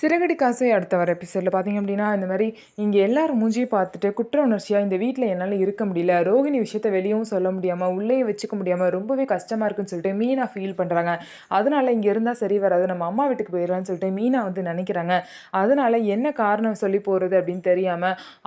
சிறகடி காசை அடுத்த வர எபிசோடில் பார்த்தீங்க அப்படின்னா, இந்த மாரி இங்கே எல்லாரும் மூஞ்சியும் பார்த்துட்டு குற்ற உணர்ச்சியா இந்த வீட்ல என்னால இருக்க முடியல. ரோகிணி விஷயத்த வெளியவும் சொல்ல முடியாம, உள்ளேயும் வச்சுக்க முடியாம ரொம்பவே கஷ்டமா இருக்குன்னு சொல்லிட்டு மீனா ஃபீல் பண்றாங்க. அதனால இங்க இருந்தா சரி வராது. நம்ம அம்மா வீட்டுக்கு போயிடலாம்னு சொல்லிட்டு மீனா வந்து நினைக்கிறாங்க. அதனால என்ன காரணம் சொல்லி போறது அப்படின்னு தெரியாம,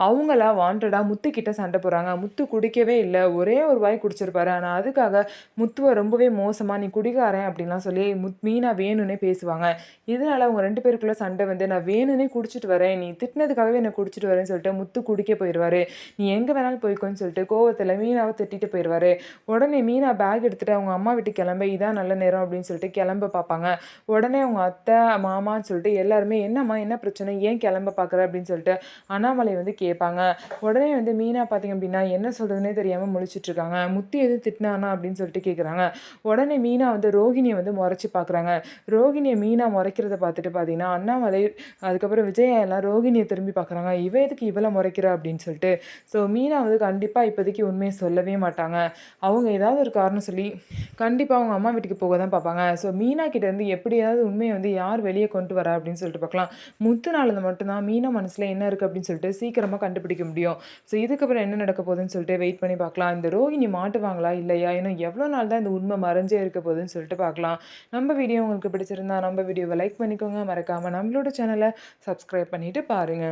அவங்களா வாண்டடா முத்து கிட்ட சண்டை போடுறாங்க. முத்து குடிக்கவே இல்ல. ஒரே ஒரு வாய் குடிச்சிருப்பாரு. ஆனா அதுக்காக முத்துவ ரொம்பவே மோசமா, "நீ குடிகாரன்" அப்படின்லாம் சொல்லி மீனா வேணும்னே பேசுவாங்க. இதனால அவங்க 2 பேருக்குள்ள சண்டை வந்து, "நான் வேணும்னே குடிச்சிட்டு வரேன். நீ திட்டினதுக்காகவே நான் குடிச்சிட்டு வரேன்னு" சொல்லிட்டு முத்து குடிக்க போயிருவாரு. "நீ எங்க வேணாலும் போய்க்கோன்னு" சொல்லிட்டு கோவத்துல மீனாவ திட்டிட்டு போயிருவாரு. உடனே மீனா பேக் எடுத்துட்டு அவங்க அம்மா வீட்டுக்கு கிளம்ப, "இதான் நல்ல நேரம்" அப்படின்னு சொல்லிட்டு கிளம்ப பார்ப்பாங்க. உடனே அவங்க அத்தை, மாமான்னு சொல்லிட்டு எல்லாருமே, "என்னம்மா என்ன பிரச்சனை? ஏன் கிளம்ப பார்க்குற?" அப்படின்னு சொல்லிட்டு அண்ணாமலை வந்து கேட்பாங்க. உடனே வந்து மீனா பார்த்தீங்க அப்படின்னா, என்ன சொல்றதுன்னே தெரியாம முழிச்சிட்டு இருக்காங்க. "முத்து எதுவும் திட்டினானா?" அப்படின்னு சொல்லிட்டு கேட்குறாங்க. உடனே மீனா வந்து ரோகிணிய வந்து முறைச்சு பார்க்குறாங்க. ரோகிணிய மீனா முறைக்கிறத பார்த்துட்டு பார்த்தீங்கன்னா, அண்ணாமலை அதுக்கப்புறம் விஜயா எல்லாம் ரோகிணிய திரும்பி பார்க்குறாங்க. "இவ எதுக்கு இவள முறைக்கிறா?" அப்படின்னு சொல்லிட்டு. ஸோ மீனா வந்து கண்டிப்பா இப்போதைக்கு உண்மைய சொல்லவே மாட்டாங்க. அவங்க ஏதாவது ஒரு காரணம் சொல்லி கண்டிப்பா அவங்க அம்மா வீட்டுக்கு போக தான் பார்ப்பாங்க. ஸோ மீனா கிட்டேருந்து எப்படியாவது உண்மைய வந்து யார் வெளிய கொண்டு வரா அப்படின்னு சொல்லிட்டு பார்க்கலாம். முத்துனால மட்டும் தான் மீனா மனசுல என்ன இருக்கு அப்படின்னு சொல்லிட்டு சீக்கிரமா கண்டுபிடிக்க முடியும். ஸோ இதுக்கப்புறம் என்ன நடக்க போகுதுன்னு சொல்லிட்டு வெயிட் பண்ணி பார்க்கலாம். இந்த ரோகிணி மாட்டுவாங்களா? இல்லையா? இன்னும் எவ்வளோ நாள் தான் இந்த உண்மை மறைஞ்சே இருக்க போகுதுன்னு சொல்லிட்டு பார்க்கலாம். நம்ம வீடியோ உங்களுக்கு பிடிச்சிருந்தா நம்ம வீடியோவை லைக் பண்ணிக்கோங்க. மறக்காம நம்மளோட சேனலை சப்ஸ்கிரைப் பண்ணிட்டு பாருங்க.